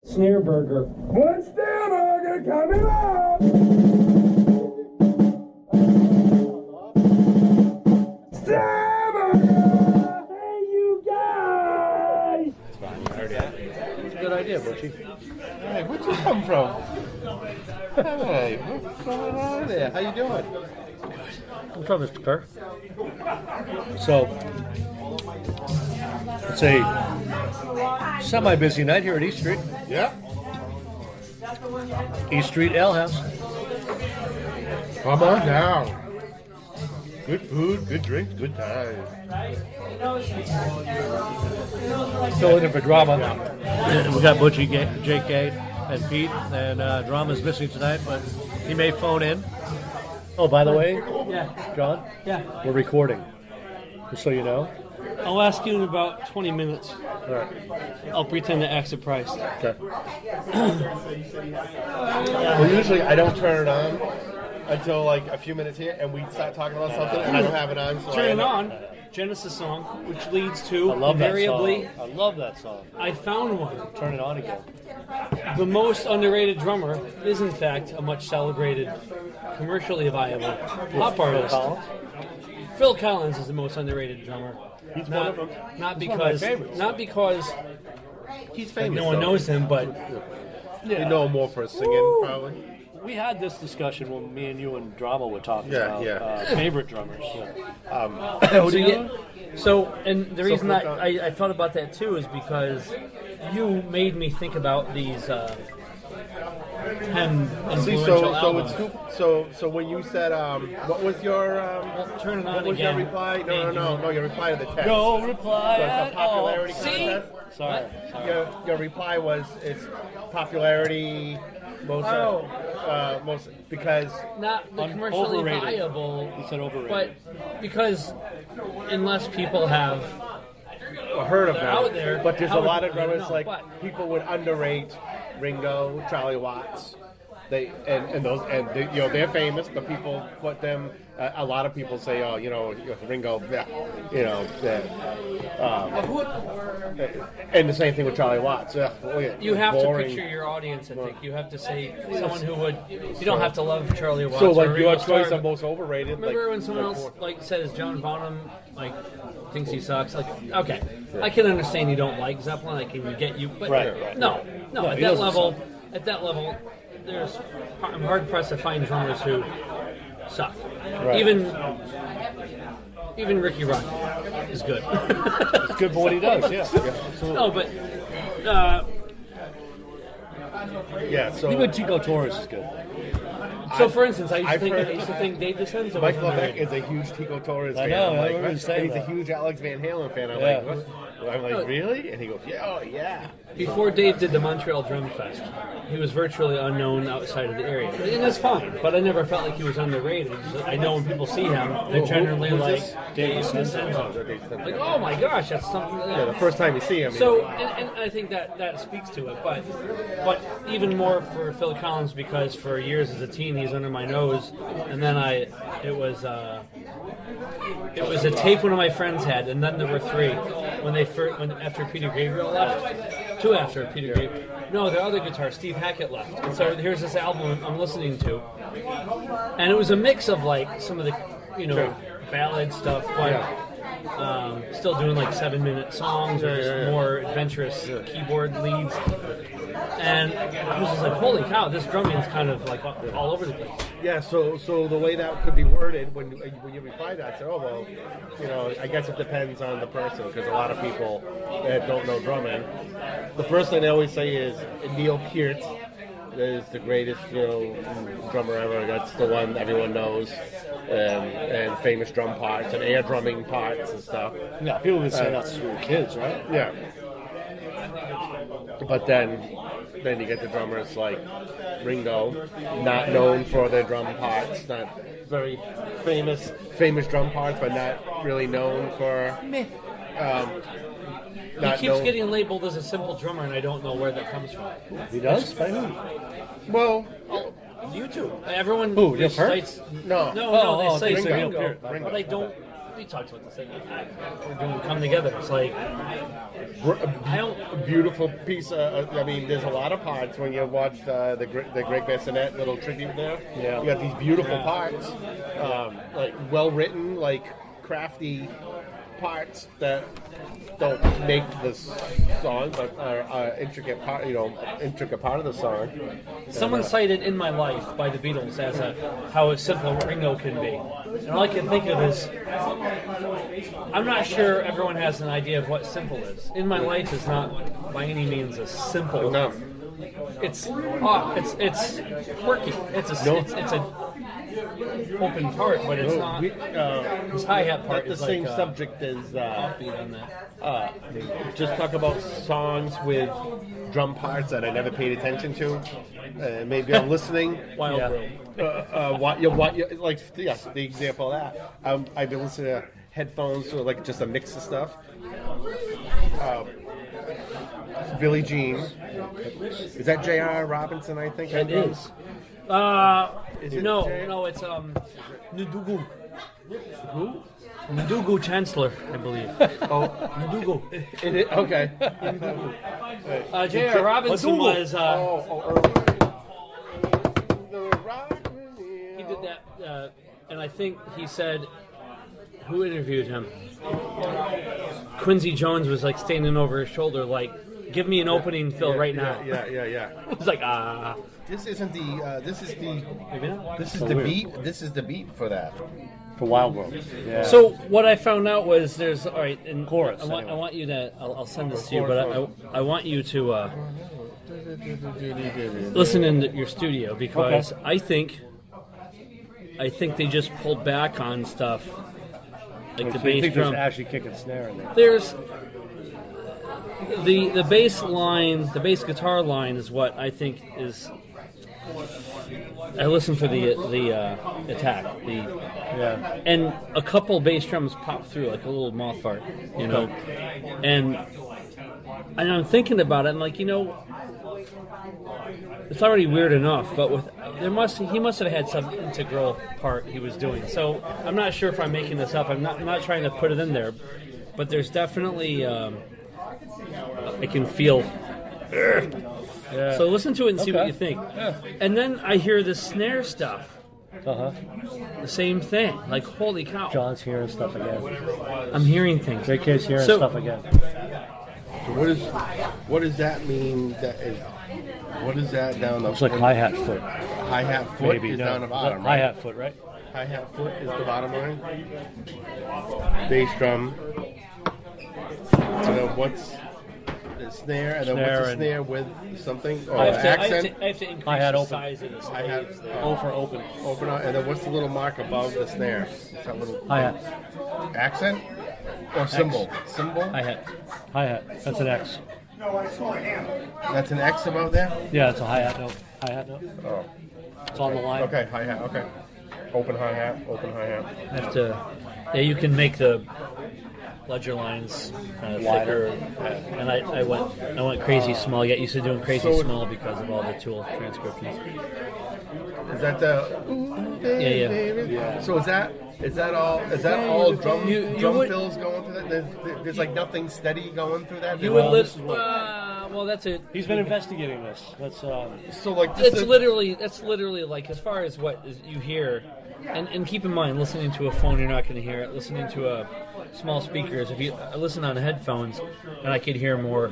SnareBurger. One SnareBurger coming up! SnareBurger! Hey, you guys! It's a good idea, Butchie. Hey, where'd you come from? Hey, what's going on there? How you doing? What's up, Mr. Kerr? So, it's a semi-busy night here at East Street. Yeah. East Street Ale House. Come on down. Good food, good drinks, good time. Still in it for drama. We got Butchie, JK, and Pete, and Drama's missing tonight, but he may phone in. Oh, by the way, Yeah. John, Yeah. we're recording, just so you know. I'll ask you in about 20 minutes. All right. I'll pretend to act surprised. Okay. Well, usually I don't turn it on until like a few minutes here, and we start talking about something, and I don't have it on. So Turn I it end up- on. Genesis song, which leads to I love that invariably. song. I love that song. I found one. Turn it on again. The most underrated drummer is, in fact, a much celebrated, commercially viable pop artist. Collins? Phil Collins is the most underrated drummer. He's Not, one of them. not He's one of my because, favorites. not because He's famous. no one though. knows him, but You know him more for singing, probably. We had this discussion when me and you and Drama were talking Yeah, about yeah. favorite drummers. so, and the reason Phil that I thought about that too is because you made me think about these 10 See, influential so albums. so when you said what was your Turn it on what was again. your reply? No, your reply to the text. Go reply So it's at a popularity all. contest. Sorry. Your reply was it's popularity most most because Not the commercially Overrated. viable, He said overrated. but because unless people have heard of They're them. out there. But there's How a lot would- of drummers no, like but- people would underrate Ringo, Charlie Watts. They and those and they, they're famous, but people put them. A lot of people say, oh, Ringo, yeah, and the same thing with Charlie Watts. you have boring. to picture your audience. I think you have to say someone who would. You don't have to love Charlie Watts. So or like Ringo your choice Starr, of most overrated. Remember like, when someone like, else says John Bonham thinks he sucks? Okay, I can understand you don't like Zeppelin. I can get you, but Right. no. No, At he that doesn't level, suck. I'm hard pressed to find drummers who suck. Right. Even Ricky Ryan is good. It's good for what he does, yeah. Absolutely. No, but yeah. So Even Chico Torres is good. so for instance, I I've heard- used to think Dave DeCenzo Mike was Levesque underrated. is a huge Tico Torres I fan. know, I'm I like, remember what? you saying And he's that. a huge Alex Van Halen fan. I'm Yeah. like, what? I'm like, really? And he goes, yeah, oh, yeah. Before Dave did the Montreal Drum Fest, he was virtually unknown outside of the area. And that's fine, but I never felt like he was underrated. I know when people see him, they're generally who's like, this? Dave DeCenzo. Like, oh my gosh, that's something. Yeah, the first time you see him. So, and I think that speaks to it, but even more for Phil Collins because for years as a teen he's under my nose, and then it was a tape one of my friends had, and then there were three when after Peter Gabriel left, two after Peter Gabriel. No, the other guitar, Steve Hackett left, and so here's this album I'm listening to, and it was a mix of like some of the ballad stuff, but still doing like 7-minute songs or just more adventurous keyboard leads. And I was just like, holy cow, this drumming is kind of like all over the place. Yeah, so the way that could be worded when you reply to that, I said, oh, well, I guess it depends on the person, because a lot of people that don't know drumming, the first thing they always say is Neil Peart is the greatest drummer ever. That's the one everyone knows, and famous drum parts and air drumming parts and stuff. Yeah, people would say that's for kids, right? Yeah. But then you get the drummers like Ringo, not known for their drum parts, not very famous drum parts, but not really known for. He keeps getting labeled as a simple drummer, and I don't know where that comes from. He does? By who? Well, YouTube. Everyone Who, Neil Peart? cites no. no, Oh, they say Ringo. Ringo, Ringo. but I don't. we talked about this. We're doing Come Together. It's like I don't. Beautiful piece. I mean, there's a lot of parts when you watch the Greg Bassinet little tribute there. Yeah. You got these beautiful parts, like well written, like crafty parts that don't make this song, but are intricate part. Intricate part of the song. Someone cited "In My Life" by the Beatles as how simple Ringo can be, and all I can think of is I'm not sure everyone has an idea of what simple is. "In My Life" is not by any means a simple. No. It's quirky. It's a open part, but it's not. This hi-hat part Not the is same like subject as offbeat on that. just talk about songs with drum parts that I never paid attention to. Maybe I'm listening. Wild Yeah. World. The example of that. I've been listening to headphones or like just a mix of stuff. Billie Jean. Is that J.R. Robinson? I think It is. it No, Jay? no, it's Ndugu. Who? Ndugu Chancellor, I believe. Oh, Ndugu. okay. J.R. Robinson was. He did that, and I think he said, who interviewed him? Quincy Jones was like standing over his shoulder, like, "Give me an opening, Phil, right now." Yeah. It was like, This isn't the. This is the. maybe not. This is the beat. This is the beat for that. For Wild World. Yeah. So what I found out was there's all right in Chorus, I want you to. I'll send this to you, but I want you to listen in your studio because Okay. I think they just pulled back on stuff like the So you bass think drum. there's actually kick and snare in there? There's the bass line, the bass guitar line is what I think is. I listen for the attack, Yeah. and a couple bass drums pop through like a little moth fart, and I'm thinking about it. I'm like, it's already weird enough, but he must have had some integral part he was doing. So I'm not sure if I'm making this up. I'm not trying to put it in there, but there's definitely I can feel. Yeah. So listen to it and see what Okay. you think. Yeah. And then I hear the snare stuff, Uh-huh. the same thing. Like, holy cow! John's hearing stuff again. I'm hearing things. JK's hearing So- stuff again. So what does that mean? What is that down the? Looks like hi-hat foot. Hi-hat foot Maybe. is No. down the bottom. Right? Hi-hat foot, right? Hi-hat foot is the bottom line. Bass drum. So what's the snare, and then Snare what's the and- snare with something? Or I have to accent? increase Hi-hat the open. size of the Hi-hat space. O for open. open up, and then what's the little mark above the snare? Is that little Hi-hat. accent or symbol? Symbol. Hi-hat. Hi-hat. That's an X. That's an X above there. Yeah, it's a hi-hat note. Hi-hat note. Oh, It's on the line. okay. Hi-hat. Okay. Open hi-hat. Open hi-hat. I have to. Yeah, you can make the ledger lines kind of thicker, and I went crazy small. Get used to doing crazy So- small because of all the tool transcriptions. Is that the? Yeah. So is that all drum You drum would- fills going through that? There's like nothing steady going through that. You Well, would this live. is what- Well, that's it. He's been investigating this. That's So like this That's is- literally like as far as what you hear, and keep in mind, listening to a phone, you're not going to hear it. Listening to a small speakers, if you listen on headphones, and I could hear more,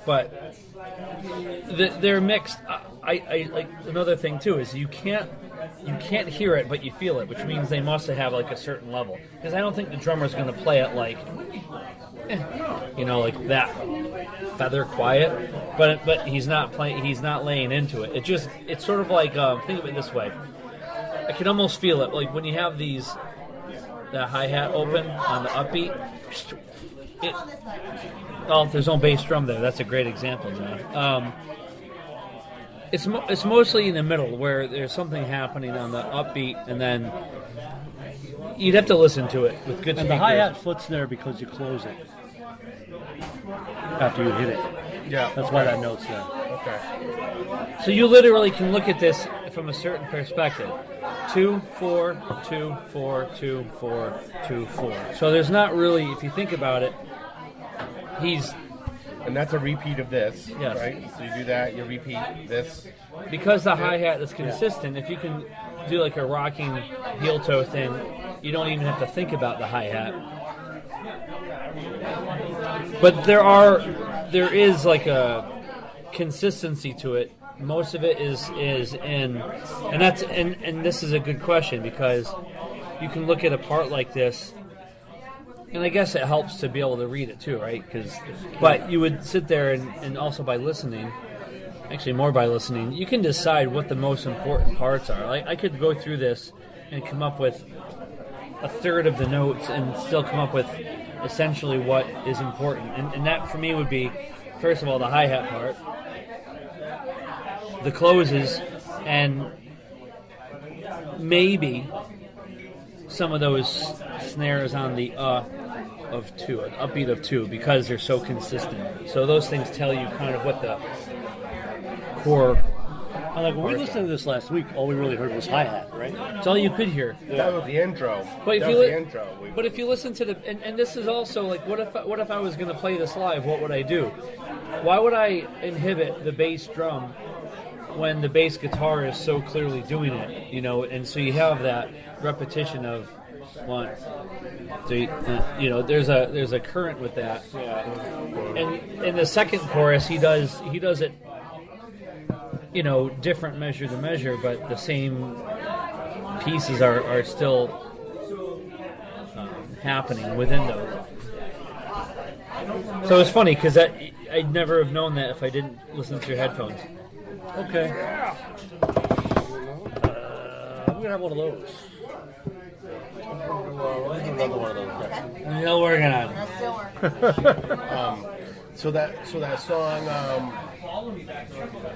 but they're mixed. I like another thing too is you can't hear it, but you feel it, which means they must have like a certain level. Because I don't think the drummer's going to play it like, like that feather quiet. But he's not playing. He's not laying into it. It's sort of like think of it this way. I can almost feel it, like when you have the hi-hat open on the upbeat. There's no bass drum there. That's a great example, John. It's mostly in the middle where there's something happening on the upbeat, and then you'd have to listen to it with good and speakers. the hi-hat foot's there because you close it after you hit it. yeah. That's why that note's there. Okay. So you literally can look at this from a certain perspective. 2, 4, 2, 4, 2, 4, 2, 4. So there's not really, if you think about it, And that's a repeat of this, Yes. right? So you do that, you repeat this. because the hi-hat is consistent, if you can do like a rocking heel toe thing, you don't even have to think about the hi-hat. But there is like a consistency to it. Most of it is in, and this is a good question because you can look at a part like this, and I guess it helps to be able to read it too, right? But you would sit there and also by listening, actually more by listening, you can decide what the most important parts are. Like I could go through this and come up with a third of the notes and still come up with essentially what is important. And that for me would be, first of all, the hi-hat part, the closes, and maybe some of those snares on the of 2, an upbeat of 2, because they're so consistent. So those things tell you kind of what the core. Like when we listened to this last week, all we really heard was hi-hat, right? It's all you could hear. That was the intro. But if that you was li- the intro. But if you listen to the and this is also like what if I was going to play this live? What would I do? Why would I inhibit the bass drum when the bass guitar is so clearly doing it? You know, and so you have that repetition of 1, 3. You know, there's a current with that. And in the second chorus, he does it. You know, different measure to measure, but the same pieces are still happening within those. So it's funny because I'd never have known that if I didn't listen through headphones. Okay. I'm gonna have one of those. Another one of those. Okay. Still working on it. So that song,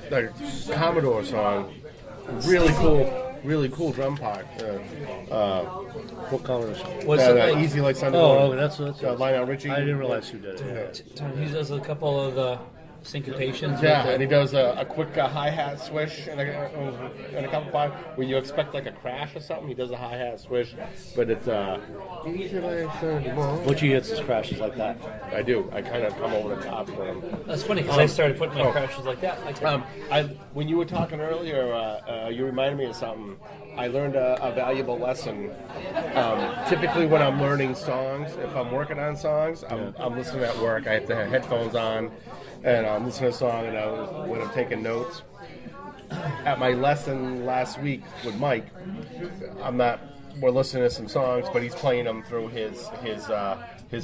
the Commodore song, really cool drum part. What colors? What's it like? Easy like Sunday Oh, Morning. that's Lionel Richie. I didn't realize who did it. He does a couple of the syncopations. Yeah, with and he does a quick hi-hat swish and a couple parts where you expect like a crash or something. He does a hi-hat swish, but it's easy like Sunday morning. Butchie hits his crashes like that. I do. I kind of come over the top for him. That's funny because I started putting my crashes like that. When you were talking earlier, you reminded me of something. I learned a valuable lesson. Typically, when I'm learning songs, if I'm working on songs, I'm listening at work. I have to have headphones on, and I'm listening to a song, and when I'm taking notes. At my lesson last week with Mike, we're listening to some songs, but he's playing them through his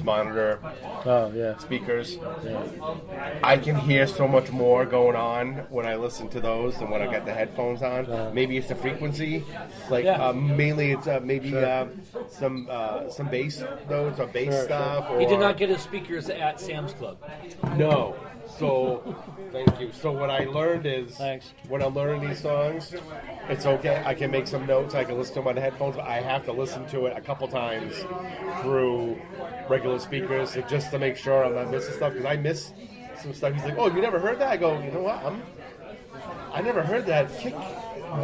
monitor. Oh, yeah. Speakers. I can hear so much more going on when I listen to those than when I got the headphones on. Maybe it's the frequency, mainly it's maybe some bass notes or bass stuff. Or, He did not get his speakers at Sam's Club. No. So, thank you. So what I learned is, Thanks. when I'm learning these songs, it's okay. I can make some notes. I can listen to them on the headphones. But I have to listen to it a couple times through regular speakers just to make sure I'm not missing stuff. Because I miss some stuff. He's like, "Oh, you never heard that?" I go, "You know what? I never heard that kick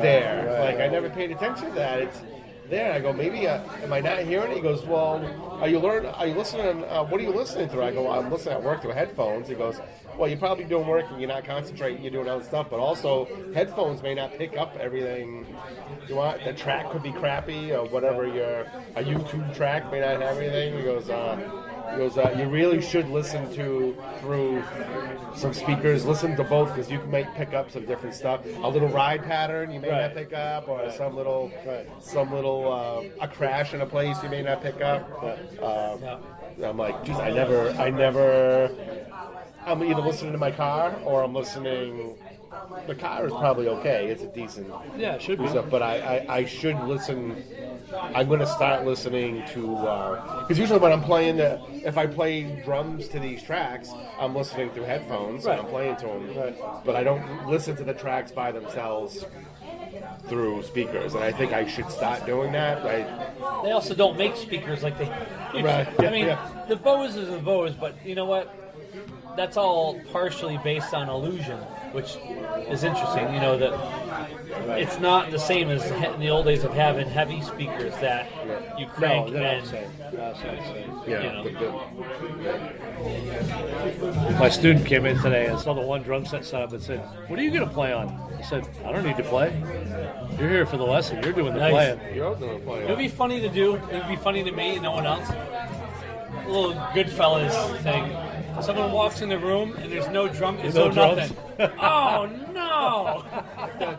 there. I never paid attention to that. It's there." I go, "Maybe am I not hearing it?" He goes, "Well, are you listening? What are you listening through?" I go, "I'm listening at work through headphones." He goes, "Well, you're probably doing work and you're not concentrating. You're doing other stuff, but also headphones may not pick up everything you want. The track could be crappy or whatever. A YouTube track may not have anything." He goes, "You really should listen through some speakers. Listen to both because you might pick up some different stuff. A little ride pattern you may not pick up, or some little a crash in a place you may not pick up." I'm like, geez, I never. I'm either listening to my car or I'm listening. The car is probably okay. It's a decent. Yeah, it should be. Stuff, but I should listen. I'm going to start listening to because usually when I'm playing if I play drums to these tracks, I'm listening through headphones and I'm playing to them. But I don't listen to the tracks by themselves through speakers, and I think I should start doing that. They also don't make speakers like they. Right. I mean, the Bose is a Bose, but you know what? that's all partially based on illusion, which is interesting. You know that it's not the same as in the old days of having heavy speakers that you crank and. Yeah. My student came in today and saw the one drum set set up and said, "What are you going to play on?" I said, "I don't need to play. You're here for the lesson. You're doing the playing." You're doing playing. It would be funny to do. It would be funny to me and no one else. A little Goodfellas thing. Someone walks in the room and there's no drum. There's no nothing. Oh no!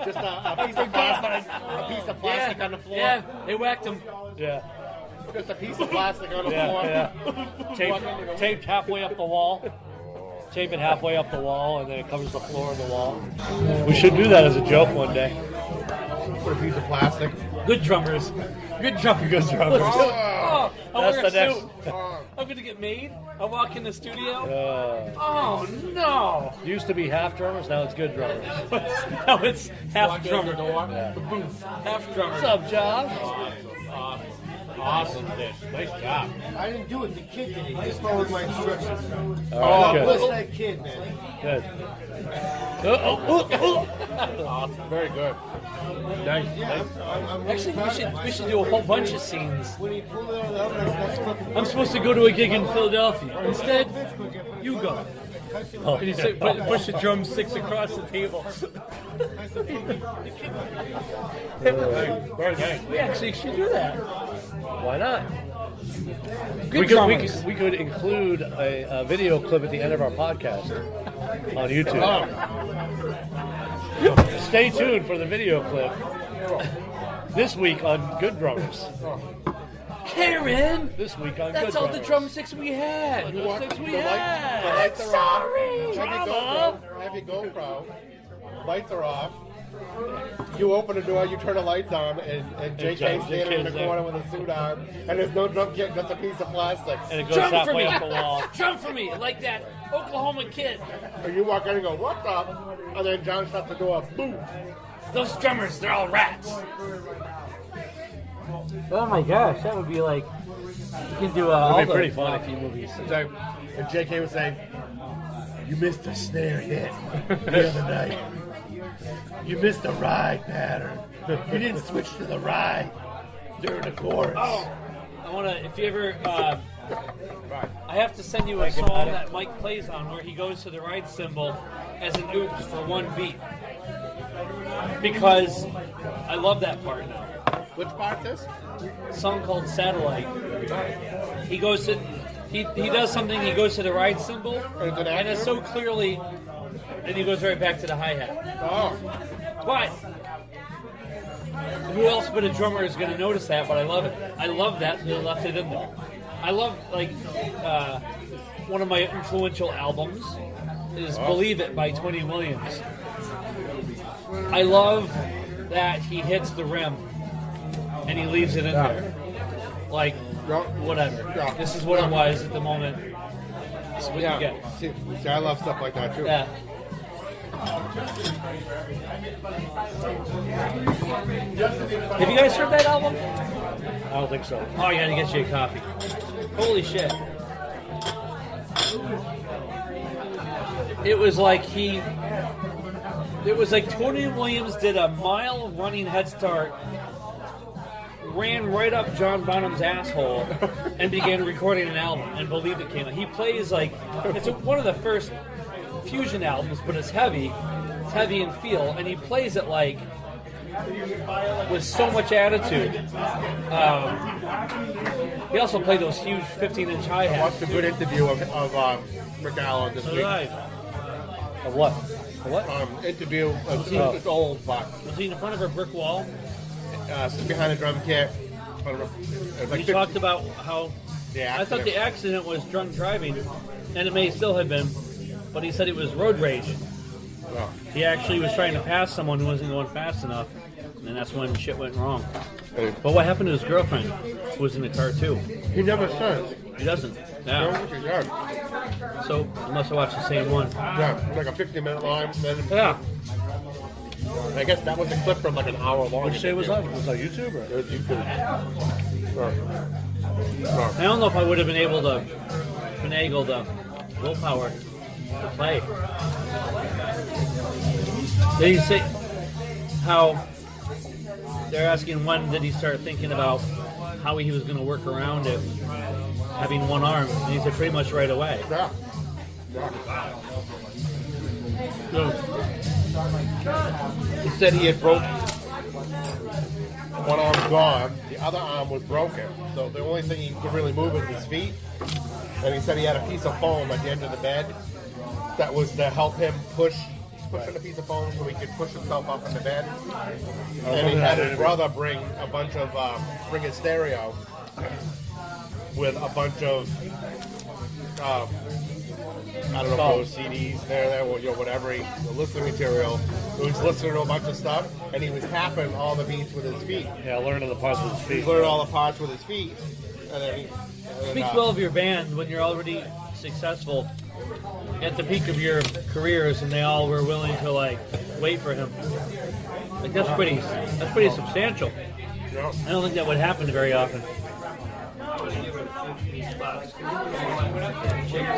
Just a piece of plastic. A piece of plastic on the floor. Yeah, they whacked him. Yeah. Just a piece of plastic on the floor. Yeah. Taped halfway up the wall. Tape it halfway up the wall, and then it covers the floor of the wall. We should do that as a joke one day. Put a piece of plastic. Good drummers. Good drummers. Good drummers. Oh, I That's wear a the next. suit. I'm gonna get made. I walk in the studio. Uh, Oh no! used to be half drummers, now it's good drummers. Now it's half drummer. Yeah. Half drummer. What's up, Josh? Awesome dish. Nice job. I didn't do it. The kid did it. He just followed my instructions. All right, Bless good. that kid, man. Good. Awesome. Very good. Nice. I'm Actually, we should do a whole bunch of scenes. When he pulled it out of the oven, that's fucking. I'm supposed to go to a gig in Philadelphia. Instead, you go. Oh, And you say, push the drumsticks across the table. Very nice. We actually should do that. why not? Good We could include a video clip at the end of our podcast on YouTube. Stay tuned for the video clip this week on Good Drummers. Karen! This week on That's Good all Drummers. the drumsticks we had. You want Drumsticks we the had. lights are Sorry. off. Have your GoPro. Lights are off. You open the door, you turn the lights on, and JK's standing in the corner with a suit on, and there's no drum kit, just a piece of plastic. And it goes Drum for me. halfway up the wall. Drum for me, like that Oklahoma kid. And you walk in and go, "What's up?" And then John shuts the door, boom. Those drummers, they're all rats. Oh my gosh, that would be like, you can do all It'd be the pretty funny. Mafia movies. So, and JK was saying, "You missed a snare hit the other night. You missed the ride pattern. You didn't switch to the ride during the chorus." I want to, if you ever, I have to send you a song that Mike plays on where he goes to the ride cymbal as an oops for one beat. Because I love that part now. Which part this? A song called Satellite. He goes to, he does something, he goes to the ride cymbal, and it's so clearly, and he goes right back to the hi-hat. Oh. But who else but a drummer is going to notice that? But I love it. I love that they left it in there. I love, like, one of my influential albums is Believe It by Tony Williams. I love that he hits the rim and he leaves it in there. Like, whatever. Yeah. This is what it was at the moment. This is what you get. See, I love stuff like that too. Yeah. Have you guys heard that album? I don't think so. Oh, I gotta get you a copy. Holy shit. It was like Tony Williams did a mile running head start, ran right up John Bonham's asshole, and began recording an album, and Believe It came out. He plays like, it's one of the first fusion albums, but it's heavy in feel, and he plays it like, with so much attitude. He also played those huge 15-inch I hi-hats. watched a good interview of Rick Allen this week. Right. Of what? Of what? Interview of this old buck. Was he in front of a brick wall? Sitting behind a drum kit. He talked about how the I thought the accident was drunk driving, and it may still have been, but he said it was road rage. Oh. He actually was trying to pass someone who wasn't going fast enough, and that's when shit went wrong. But what happened to his girlfriend, who was in the car too? He never says. He doesn't. No, Yeah. he does. So I must have watched the same one. Yeah, like a 50-minute line. Then Yeah. I guess that was a clip from like an hour long. Which day was that? Was that YouTube or? It was YouTube. I don't know if I would have been able to finagle the willpower to play. Did he say how they're asking when did he start thinking about how he was going to work around it, having one arm? And he said pretty much right away. Yeah. He said he had broke one arm gone, the other arm was broken. So the only thing he could really move was his feet. And he said he had a piece of foam at the end of the bed that was to help him push on a piece of foam so he could push himself up in the bed. And he had his brother bring a bunch of bring his stereo with a bunch of I don't know if those CDs there, or whatever, listening material. So he's listening to a bunch of stuff, and he was tapping all the beats with his feet. Yeah, learning the parts with his feet. He learned all the parts with his feet, and then Speaks well of your band when you're already successful at the peak of your careers, and they all were willing to like wait for him. Like that's pretty substantial. Yeah. I don't think that would happen very often.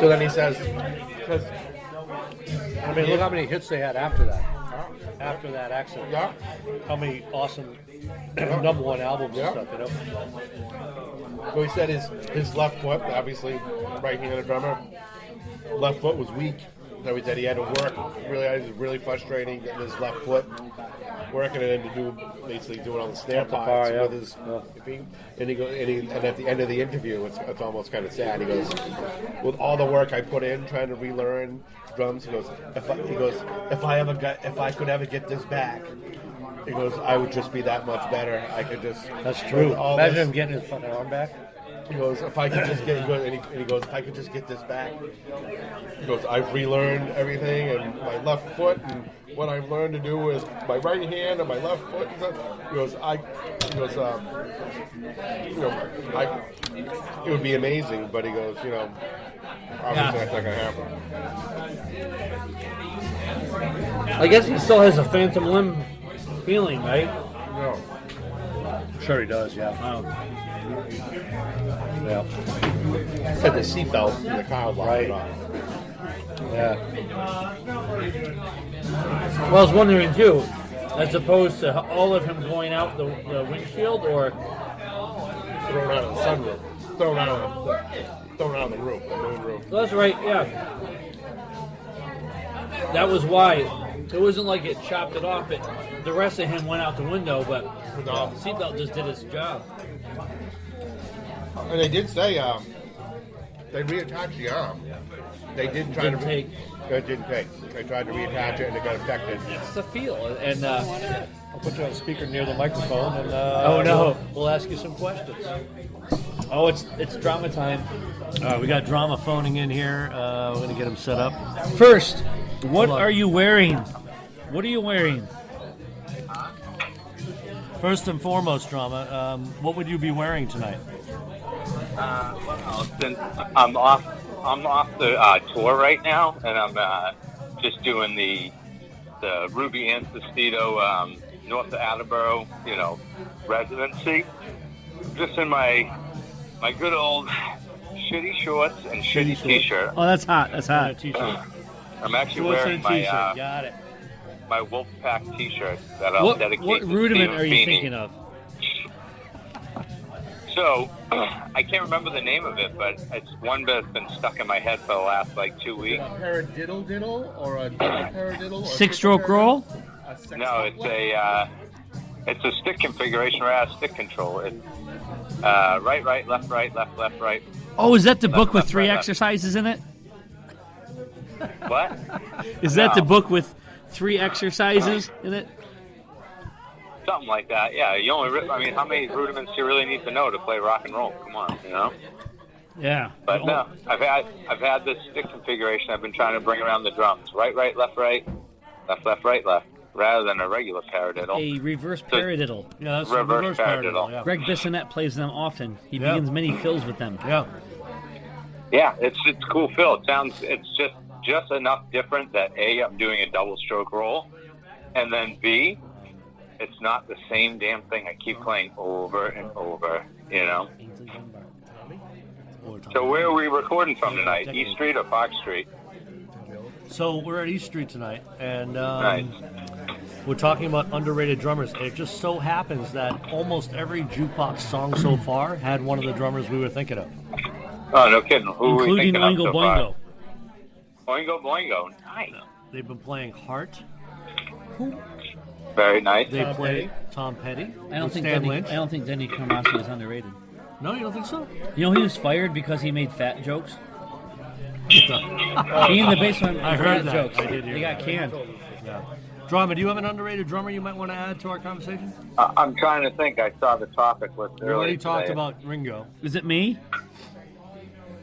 So then he says, I mean, look how many hits they had after that. After that accident. yeah, How many awesome number one albums Yeah. and stuff, you know? so he said his left foot, obviously right-handed drummer, left foot was weak. So he said he had to work. It was really frustrating getting his left foot, working it in to do basically doing all the snare parts yeah. with his feet. And and at the end of the interview, it's almost kind of sad. He goes, with all the work I put in trying to relearn drums, he goes, if I could ever get this back, he goes, I would just be that much better. I could just. That's true. all Imagine this- him getting his fucking arm back. He goes, if I could just get, and he goes, if I could just get this back. He goes, I've relearned everything, and my left foot, and what I've learned to do with my right hand and my left foot. And stuff. He goes, it would be amazing, but he goes, obviously that's not gonna happen. I guess he still has a phantom limb feeling, right? No. Sure he does, yeah. Wow. Yeah. Said the seatbelt in the car locked Right. it off. Yeah. Well, I was wondering too, as opposed to all of him going out the windshield, or Thrown out of the sunroof. Thrown out of the roof, the moon roof. that's right, yeah. That was why. It wasn't like it chopped it off. The rest of him went out the window, but the seatbelt just did its job. And they did say they reattached the arm. They did try Didn't to take. It didn't take. They tried to reattach it and it got affected. It's the feel, and I'll put you on speaker near the microphone, and Oh, no. we'll ask you some questions. oh, it's drama time. We got drama phoning in here. We're gonna get him set up. First, what are you wearing? What are you wearing? First and foremost, drama. What would you be wearing tonight? Since I'm off the tour right now, and I'm just doing the Ruby Ancestito north of Attleboro, residency. Just in my good old shitty shorts and shitty t-shirt. Oh, that's hot. That's A hot. t-shirt. I'm actually Shorts wearing and my t-shirt. Got it. my Wolfpack t-shirt that I'll dedicate What to rudiment Steve are you Feeney. thinking of? So, I can't remember the name of it, but it's one that's been stuck in my head for the last 2 weeks. Paradiddle or a double paradiddle? Or Six-stroke roll? No, it's a stick configuration or a stick control. It's right, left, right. Oh, is that the book with left, 3 left. exercises in it? What? Is that the No. book with 3 exercises in it? Something like that. Yeah. How many rudiments do you really need to know to play rock and roll? Come on, Yeah. But no, I've had this stick configuration. I've been trying to bring around the drums. Right, left, right, right, left, rather than a regular paradiddle. A reverse paradiddle. Yeah, that's Reverse paradiddle. Yeah. Greg Bissonette plays them often. He Yeah. begins many fills with them. Yeah. Yeah, it's cool feel. It's just enough different that A, I'm doing a double stroke roll, and then B, it's not the same damn thing I keep playing over and over, Or So where are we recording from tonight? East Street or Park Street? So we're at East Street tonight, and Nice. we're talking about underrated drummers. It just so happens that almost every jukebox song so far had one of the drummers we were thinking of, Oh, no kidding. Who are we including thinking of Oingo so far? Boingo. Oingo Boingo. Nice. They've been playing Heart. Very nice. They play Tom Petty. I don't with think Stan Denny, Lynch. I don't think Denny Carmassi is underrated. No, you don't think so? You know he was fired because he made fat jokes. He and the bass man I made heard fat that. jokes. I did hear They got that. canned. Yeah. Drama, do you have an underrated drummer you might want to add to our conversation? I'm trying to think. I saw the topic list We earlier already talked today. about Ringo. Is it me?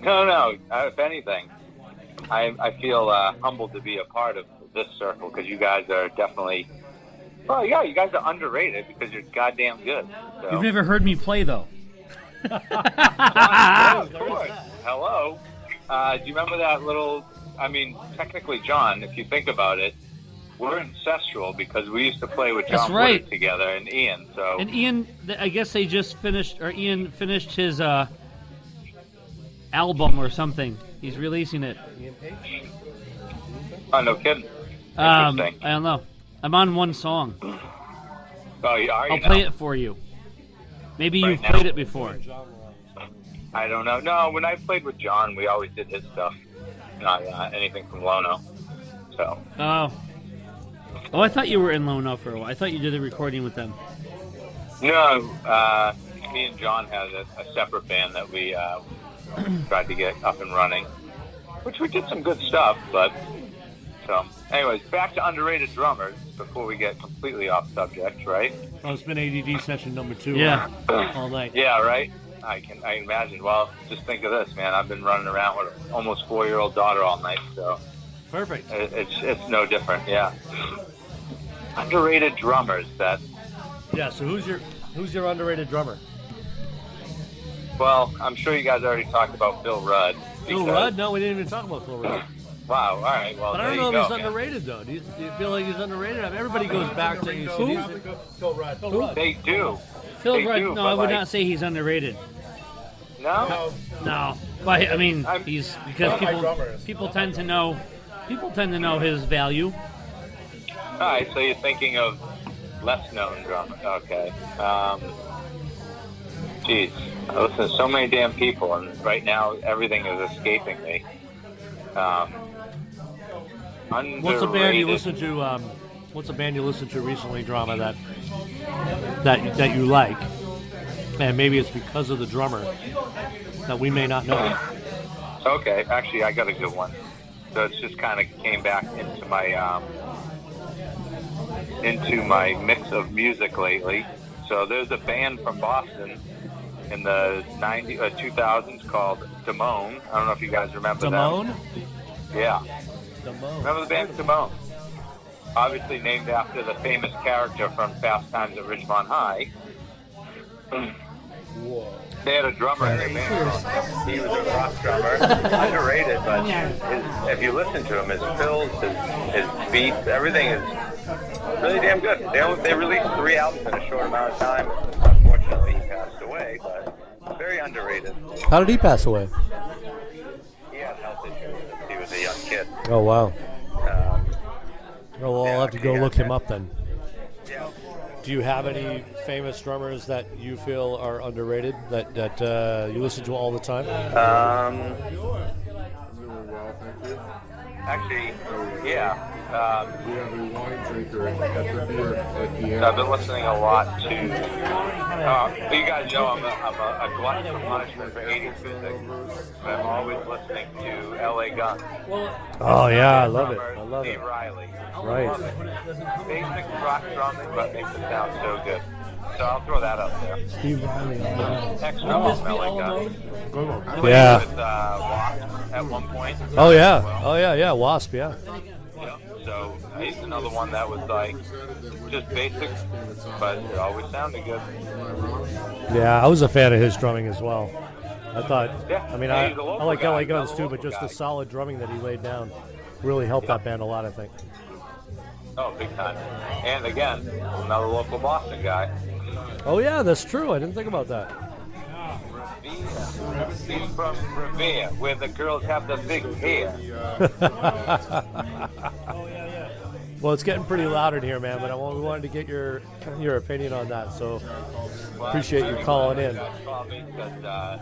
No. If anything, I feel humbled to be a part of this circle because you guys are definitely. Well, yeah, you guys are underrated because you're goddamn good. So. You've never heard me play though. Yeah, of course. Hello. Do you remember that little? I mean, technically, John, if you think about it, we're ancestral because we used to play with That's John right. Woodard together and Ian. So And Ian, I guess they just finished, or Ian finished his album or something. He's releasing it. oh, no kidding. I Interesting. don't know. I'm on one song. Oh, you are. I'll play it for you. Maybe Right you've now? played it before. I don't know. No, when I played with John, we always did his stuff, not anything from Lono. So Oh, I thought you were in Lono for a while. I thought you did a recording with them. no, me and John had a separate band that we tried to get up and running, which we did some good stuff. But so, anyways, back to underrated drummers before we get completely off subject, right? Oh, it's been ADD session number 2 Yeah. all night. Yeah, right. I can imagine. Well, just think of this, man. I've been running around with an almost 4-year-old daughter all night, so Perfect. it's no different. Yeah. Underrated drummers that. Yeah, so who's your underrated drummer? Well, I'm sure you guys already talked about Phil Rudd. Phil because- Rudd? No, we didn't even talk about Phil Rudd. Wow. All right. Well, But I there don't know you if go, he's man. underrated, though. Do you feel like he's underrated? I mean, everybody goes back to AC/DC. Phil Rudd. Phil Rudd. They do. Phil They Rudd, do, no, but I would like- not say he's underrated. No. No, but I mean, I'm- he's because Not my people drummers. people tend to know his value. All right. So you're thinking of less known drummers. Okay. Geez, I listen to so many damn people, and right now everything is escaping me. What's a band you underrated- listen to? What's a band you listened to recently, Drama, that you like? And maybe it's because of the drummer that we may not know. Okay, actually, I got a good one. So it's just kind of came back into my mix of music lately. So there's a band from Boston in the 2000s called Damone. I don't know if you guys remember Damone? them. Yeah. Damone. Remember the band Damone? Obviously named after the famous character from Fast Times at Ridgemont High. They had a drummer in their band. He was a rock drummer, underrated, but if you listen to him, his fills, his beats, everything is really damn good. They released 3 albums in a short amount of time. Unfortunately, he passed away, but very underrated. How did he pass away? He had health issues since he was a young kid. Oh, wow. Well, I'll Yeah, have to go yeah, look him yeah. up then. Yeah. Do you have any famous drummers that you feel are underrated that you listen to all the time? Actually, yeah. We have a wine drinker at the beer at the end. I've been listening a lot to. You guys know I'm a glutton for punishment for 80s music. I'm always listening to L.A. Gun. Oh, yeah, I love it. Drummer, I love Steve it. Riley. Right. Love it. Basic rock drumming, but makes it sound so good. So I'll throw that out there. Steve Riley. Extra from L.A. Gun. Played Yeah. with Wasp at one point. Oh, yeah. as well. Oh, yeah, Wasp, yeah. Yeah, so he's another one that was like just basic, but it always sounded good. Yeah, I was a fan of his drumming as well. I thought, Yeah, I mean, yeah, I he's a local like guy, LA Guns another too, but local just the guy. solid drumming that he laid down really helped that band a lot, I think. Oh, big time. And again, another local Boston guy. Oh, yeah, that's true. I didn't think about that. He's from Revere, where the girls have the big hair. Well, it's getting pretty loud in here, man. But we wanted to get your opinion on that. So appreciate you calling in. Call me because I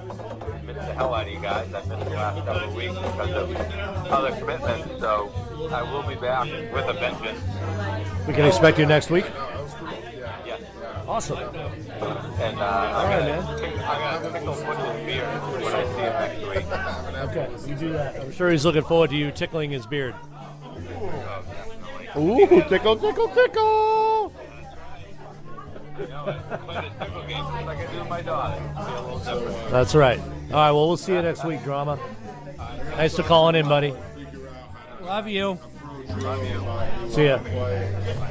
missed the hell out of you guys. I missed the last couple of weeks because of other commitments. So I will be back with a vengeance. We can expect you next week. Yes. Awesome. And All right, man. I got to tickle Butch's beard when I see him next week. Okay, you do that. I'm sure he's looking forward to you tickling his beard. Ooh, tickle, tickle, tickle! You know, play the tickle game just like I do with my daughter. It'll be a little different. That's right. All right, well, we'll see you next week, Drama. Thanks for calling in, buddy. Love you. See ya.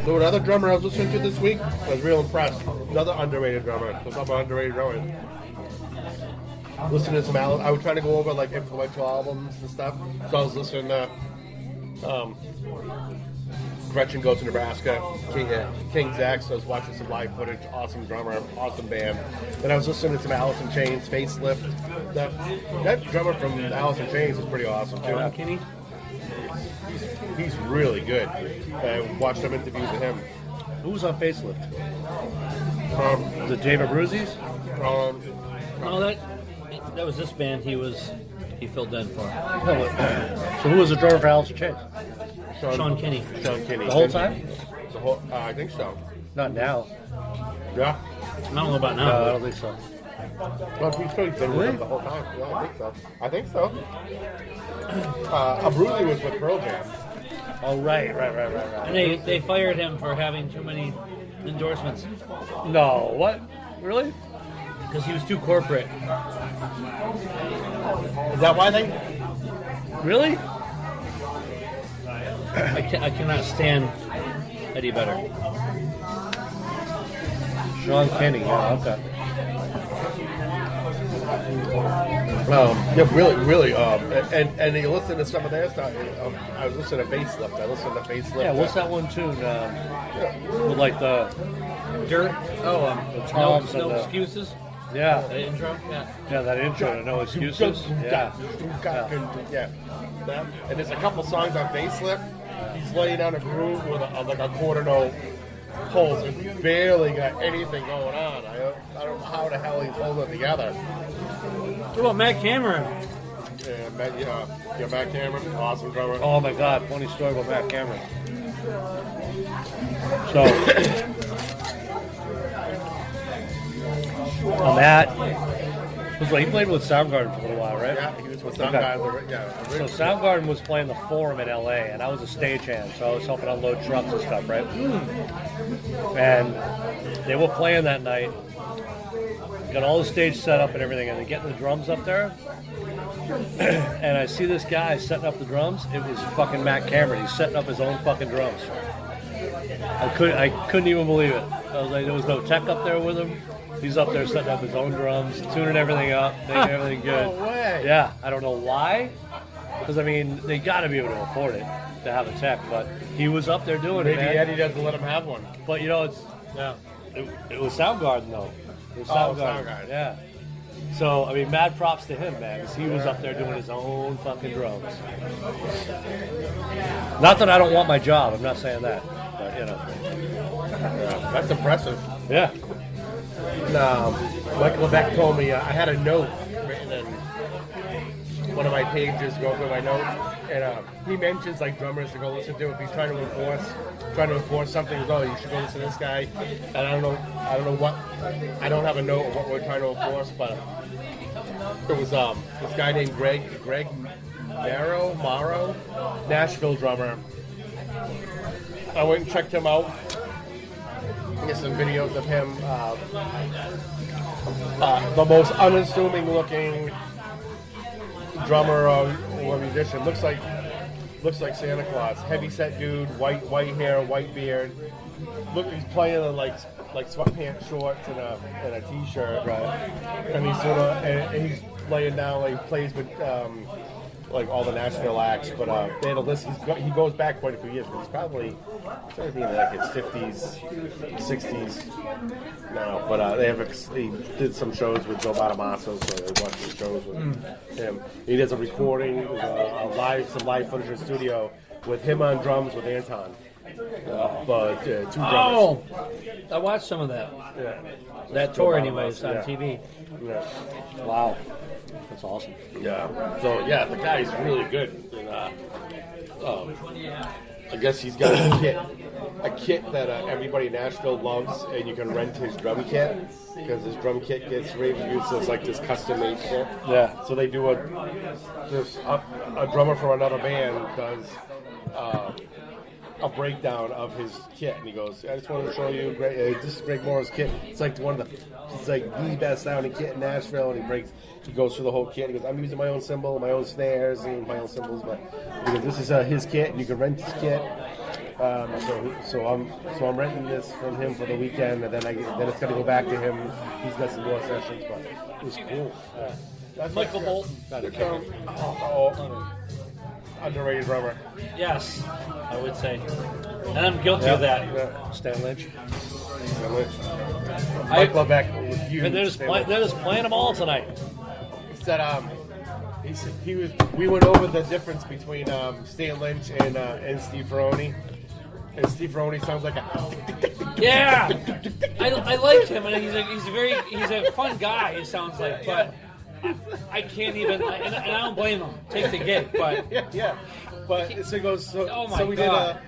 So another drummer I was listening to this week, I was real impressed. Another underrated drummer. What's up, underrated drummer? Listening to some albums. I was trying to go over like influential albums and stuff. So I was listening to Gretchen Goes to Nebraska, King's X. I was watching some live footage. Awesome drummer, awesome band. Then I was listening to some Alice in Chains, Facelift. That drummer from Alice in Chains is pretty awesome too. Sean Kinney? He's really good. I watched some interviews with him. Who was on Facelift? Um, Was it David Bruzies? No, that was this band he filled in for. So who was the drummer for Alice in Chains? Sean Kinney. Sean Kinney. The whole time? I think so. Not now. Yeah. I don't know about No, now. I don't think so. Well, he's been with them the whole time. Yeah, I think so. Abruzzi was with Pearl Jam. Oh, right. And they fired him for having too many endorsements No, what? Really? because he was too corporate. Is that why they? Really? I cannot stand Eddie Vedder. Sean Kinney, yeah, okay. Yeah, really. And you listen to some of their stuff. I was listening to Facelift. I listened to Facelift. Yeah, what's that one tune? With like the Dirt. Oh, The toms and no the- excuses. yeah, The intro. Yeah. that intro, no excuses. Yeah. That. And there's a couple songs on Facelift. He's laying down a groove with like a quarter note pulse and barely got anything going on. I don't know how the hell he's holding it together. What about Matt Cameron? Yeah, Matt Cameron, awesome drummer. Oh my God! Funny story about Matt Cameron. So, Matt was like he played with Soundgarden for a little while, right? Yeah, he was with some Okay. guys. So Soundgarden was playing the Forum in LA, and I was a stagehand, so I was helping unload trucks and stuff, right? And they were playing that night, got all the stage set up and everything, and they're getting the drums up there. And I see this guy setting up the drums. It was fucking Matt Cameron. He's setting up his own fucking drums. I couldn't even believe it. I was like, there was no tech up there with him. He's up there setting up his own drums, tuning everything up, making everything good. No way. Yeah, I don't know why. Because, I mean, they got to be able to afford it to have a tech, but he was up there doing Maybe it, man. Eddie doesn't let him have one. But, you know, it was Soundgarden, though. It was Soundgarden. Yeah. So, I mean, mad props to him, man, because he was up there doing his own fucking drums. Not that I don't want my job, I'm not saying that, but, you know. Yeah, that's impressive. Yeah. Mike Levesque told me I had a note written in one of my pages, go through my notes, and he mentions like drummers to go listen to if he's trying to enforce something. He goes, oh, you should go listen to this guy. And I don't know what. I don't have a note of what we're trying to enforce, but it was this guy named Greg Morrow, Nashville drummer. I went and checked him out. Get some videos of him. The most unassuming looking drummer or musician. Looks like Santa Claus. Heavy set dude, white hair, white beard. Look, he's playing in like sweatpants shorts and a t-shirt. Right. And he's he's laying down. Like, he plays with like all the Nashville acts, but they had a list. He goes back quite a few years, but he's probably starting to be in like his 50s, 60s now. But he did some shows with Joe Bonamassa, so I watched some shows with him. He does a recording, some live footage in the studio with him on drums with Anton. But two drummers. Oh, I watched some of that. Yeah. That tour, anyways, on TV. Yeah. Wow. That's awesome. Yeah. So yeah, the guy's really good. And, I guess he's got a kit that everybody in Nashville loves, and you can rent his drum kit because his drum kit gets rave reviews. So it's like this custom-made kit. Yeah. So they do a drummer from another band does a breakdown of his kit, and he goes, "I just wanted to show you, this is Greg Moore's kit. It's like it's like the best sounding kit in Nashville." And he goes through the whole kit. He goes, "I'm using my own cymbal, my own snares, and my own cymbals, but because this is his kit, and you can rent his kit." So I'm renting this from him for the weekend, and then it's gonna go back to him. He's got some more sessions, but it was cool. That's Michael Bolton. Underrated drummer. Yes, I would say. And I'm guilty of that. Yeah. Stan Lynch. Mike Lebeck was huge. And they're just playing them all tonight. He said we went over the difference between Stan Lynch and Steve Ferroni. And Steve Ferroni sounds like a Yeah, I like him, and he's a fun guy. It sounds like, but I can't even, and I don't blame him. Take the gig, but yeah. But so he goes. Oh my so we God.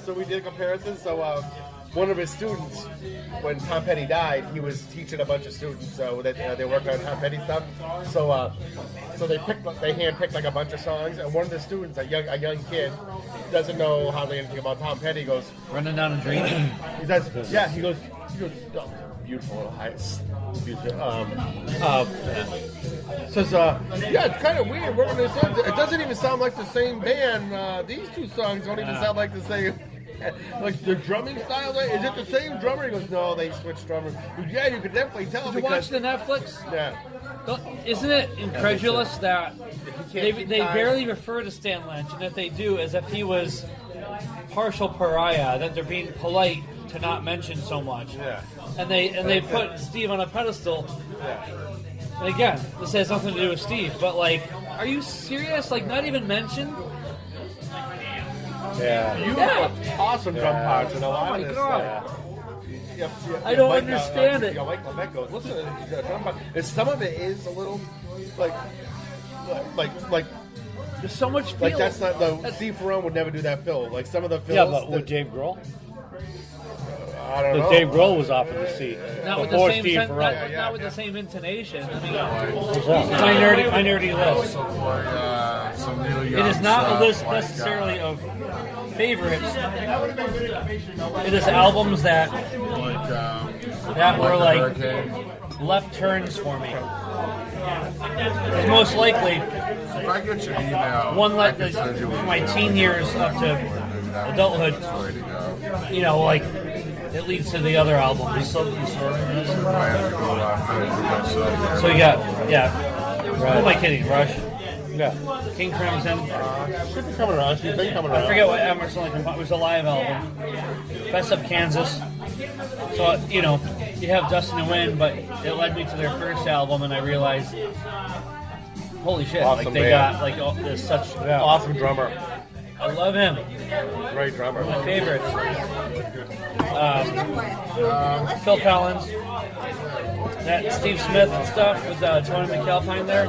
did a comparison. So one of his students, when Tom Petty died, he was teaching a bunch of students. So that they worked on Tom Petty stuff. So they handpicked like a bunch of songs, and one of the students, a young kid, doesn't know hardly anything about Tom Petty. He goes running down a dream. He does. Yeah. He goes. Oh, beautiful. Says, yeah, it's kind of weird working this song. It doesn't even sound like the same band. These two songs don't even sound like the same. Like the drumming style, is it the same drummer? He goes, no, they switched drummers. Yeah, you could definitely tell. Did you watch the Netflix? Yeah. Isn't it incredulous that they barely refer to Stan Lynch, and if they do, as if he was partial pariah, that they're being polite to not mention so much. Yeah. And they put Steve on a pedestal. Yeah. And again, this has nothing to do with Steve, but like, are you serious? Like, not even mentioned? Yeah. You have awesome drum parts and a lot of this. God. I don't understand it. Mike Lebeck goes, listen to the drum part. And some of it is a little like There's so much feel. like that's not the Steve Ferrone would never do that fill. Like some of the fills. Yeah, but with Dave Grohl? I don't know. Dave Grohl was offered the seat Not with the before same Steve sen- Ferrone. not with the same intonation. I mean, What's that? my nerdy list. Some Neil Young It is not a stuff, list like, necessarily of favorites. It is albums that were like Hurricane. left turns for me. Most likely, If I get your email, one I like can send you my teen years up to adulthood. You know, like it leads to the other albums. So you got Who am I kidding? Rush. Yeah. King Crimson. Should be coming around. She's been coming around. I forget what Emerson Lake it was a live album. Best of Kansas. So you know, you have Dustin and Wynn, but it led me to their first album, and I realized, holy shit! Awesome like they band. got like there's such Awesome drummer. I love him. Great drummer. My favorites. Phil Collins. That Steve Smith stuff with Tony McAlpine there.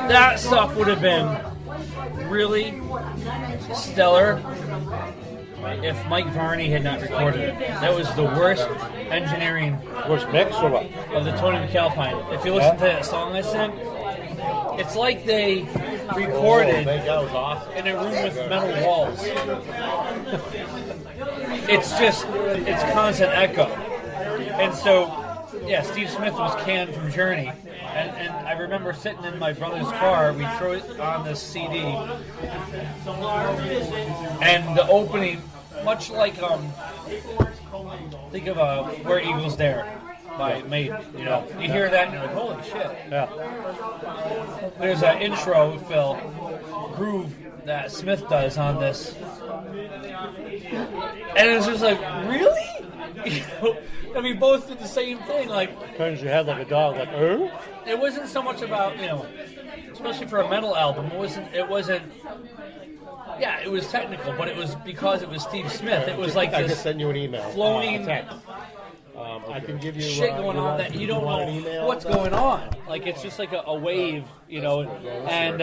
That stuff would have been really stellar if Mike Varney had not recorded it. That was the worst engineering Worst mix or what? of the Tony McAlpine. If you listen to that song I sent, it's like they recorded That was awesome. in a room with metal walls. It's constant echo. And so, yeah, Steve Smith was canned from Journey. And I remember sitting in my brother's car, we threw it on this CD. And the opening, much like, think of Where Eagles Dare. made. You know, you hear that and you're like, holy shit. Yeah. There's that intro, Phil, groove that Smith does on this, and it's just like, really? You know, I mean, both did the same thing. Like, Turns your head like a dog, like, it wasn't so much about, you know, especially for a metal album. It wasn't. Yeah, it was technical, but it was because it was Steve Smith. It was like I can this send you an email. floating a text. I can give you shit going on that you don't want an know email? what's going on. Like, it's just like a wave, you know, and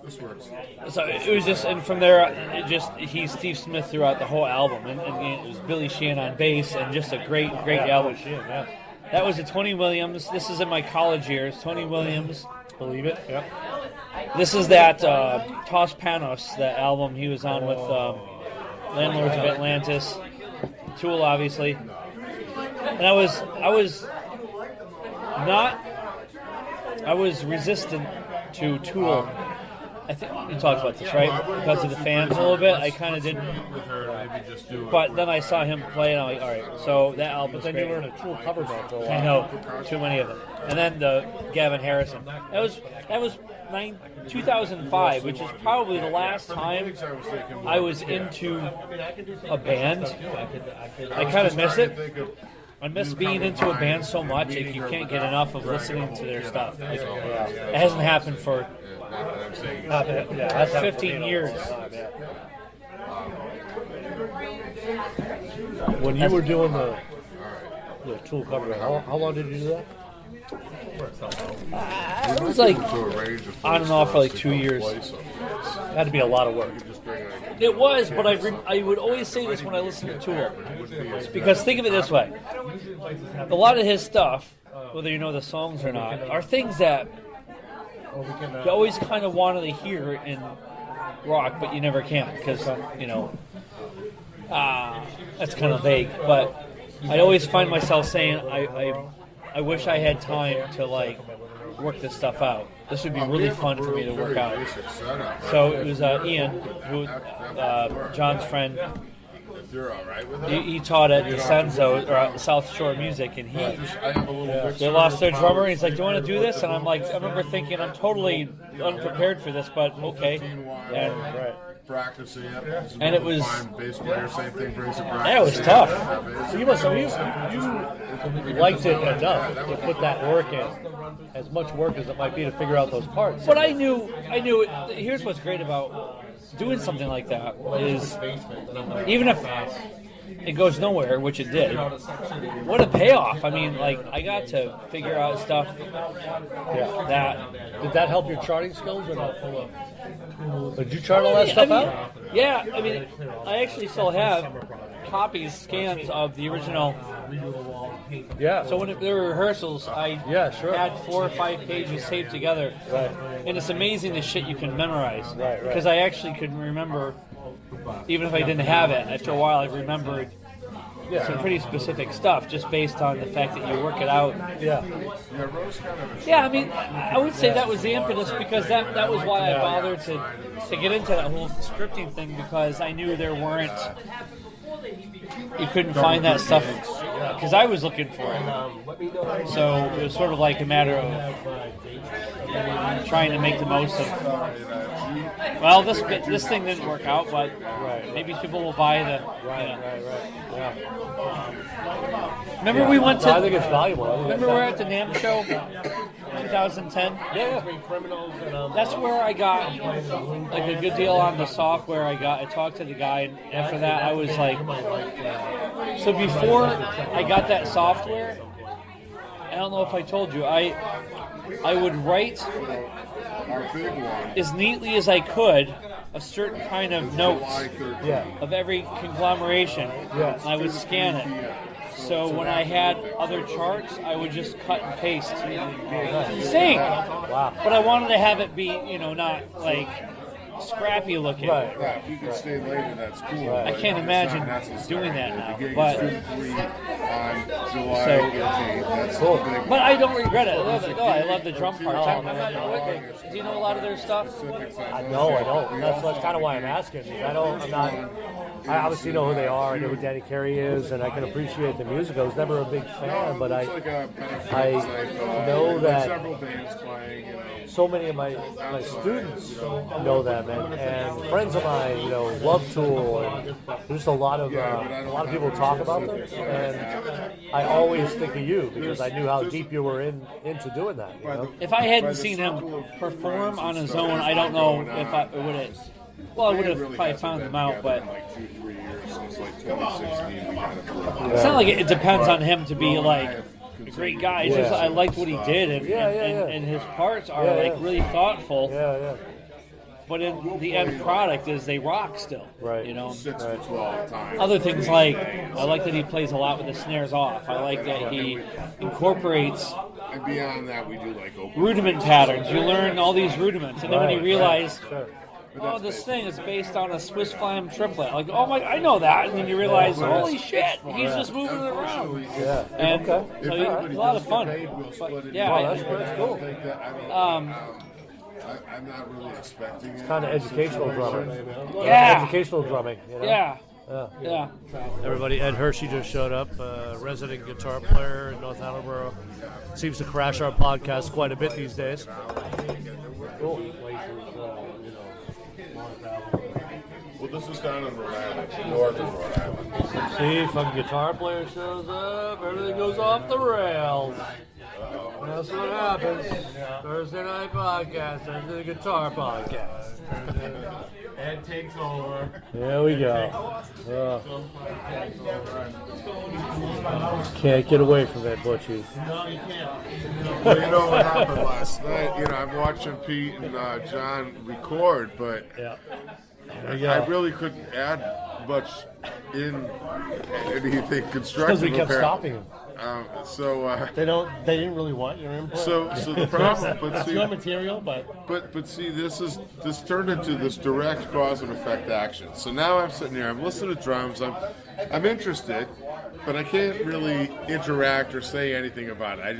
This works. so it was just, and from there, he's Steve Smith throughout the whole album, and it was Billy Sheehan on bass, and just a great album. That was a Tony Williams. This is in my college years. Tony Williams, believe it. Yep. This is that Tos Panos, that album he was on with Landlords of Atlantis, Tool, obviously. And I was resistant to Tool. I think you talked about this, right? Because of the fans a little bit. I kind of didn't. With her, maybe just do it. But then I saw him play, and I'm like, all right. So that album's Then great. you were in a Tool cover band for a while. I know, too many of them. And then the Gavin Harrison. That was 2005, which is probably the last time I was into a band. I kind of miss it. I miss being into a band so much. Like, you can't get enough of listening to their stuff. Like, it hasn't happened for That's 15 years. When you were doing the Tool cover band, how long did you do that? It was like To arrange a on and off for like 2 years. Had to be a lot of work. It was, but I would always say this when I listen to Tool. Because think of it this way. A lot of his stuff, whether you know the songs or not, are things that you always kind of wanted to hear in rock, but you never can. Because, you know, that's kind of vague. But I always find myself saying, I wish I had time to, like, work this stuff out. This would be really fun for me to work out. So it was Ian, who John's friend. You're all right with it? He taught at DeCenzo, or South Shore Music, and I have a little they lost their drummer, and he's like, do you want to do this? And I'm like, I remember thinking, I'm totally unprepared for this, but okay. And practicing it. And it was- bass player, same thing, brings it practice. that was tough. So you must have you liked it enough to put that work in, as much work as it might be to figure out those parts. But I knew it. Here's what's great about doing something like that is, even if it goes nowhere, which it did, what a payoff. I mean, like, I got to figure out stuff that... Did that help your charting skills or not? Did you chart all that stuff out? Yeah, I mean, I actually still have copies, scans of the original. Yeah. So when there were rehearsals, I had 4 or 5 pages saved together. Right. And it's amazing the shit you can memorize. Right. Because I actually could remember, even if I didn't have it, after a while I remembered some pretty specific stuff just based on the fact that you work it out. Yeah. Yeah, I mean, I would say that was the impetus, because that was why I bothered to get into that whole scripting thing, because I knew there weren't, you couldn't find that stuff, because I was looking for it. So it was sort of like a matter of trying to make the most of, well, this thing didn't work out, but maybe people will buy the, Remember we went to, I think it's valuable. remember we were at the NAMM show 2010? Yeah. That's where I got like a good deal on the software. I talked to the guy, and after that I was like, so before I got that software, I don't know if I told you, I would write as neatly as I could a certain kind of notes of every conglomeration. I would scan it. So when I had other charts, I would just cut and paste. It's insane. Wow. But I wanted to have it be, not like scrappy looking. Right. Yeah, if you can stay late in that school. Right. I but can't it's imagine not necessary. doing that now, The gig but- is student free on July So- 13th. That's Cool. the big But I don't regret it. I love it. No, I love the drum parts. Do you know a lot of their stuff? specifics on I those. know, I don't. That's kind of why I'm asking. I'm not. I obviously know who they are. I know who Danny Carey is, and I can appreciate the music. I was never a big fan, but It's like a benefit I type, know there's that- several bands playing, so many of my students know them, and friends of mine, love Tool, and there's just a lot of people talk about them, and I always think of you because I knew how deep you were into doing that. You know? If I hadn't seen him perform on his own, I don't know if I would have. Well, I would have probably found him out, but like 2-3 years since like 2016 we kind of it's not like it depends on him to be like a great guy. It's just I liked what he did, and, and his parts are like really thoughtful. Yeah. But in the end product is they rock still. Right. 6 to 12 times. Other things like I like that he plays a lot with the snares off. I like that he incorporates And beyond that, we do like open rudiment patterns. You learn all these rudiments, and then when you Right, realize, Sure. oh, this thing is based on a Swiss Flam triplet. Like, oh my, I know that, and then you realize, holy shit, he's just moving it around. Yeah. And Okay. so it's a lot of fun. But, yeah, Wow, that's cool. I'm not really expecting it. Kind of educational drumming. Yeah. Educational drumming. yeah. Everybody, Ed Hershey just showed up, resident guitar player in North Attleboro. Seems to crash our podcast quite a bit these days. Cool. Well, this is down in Rhode Island, north of Rhode Island. See, fucking guitar player shows up, everything goes off the rails. That's what happens. Thursday night podcast, Thursday guitar podcast. Ed takes over. There we go. Can't get away from that, Butchie. Well, you know what happened last night? I'm watching Pete and John record, but Yeah. I really couldn't add much in anything constructive. Because we kept apparently. stopping him. They didn't really want your input. So the problem, but It's see, your material, but but see, this turned into this direct cause and effect action. So now I'm sitting here, I'm listening to drums, I'm interested, but I can't really interact or say anything about it. I'm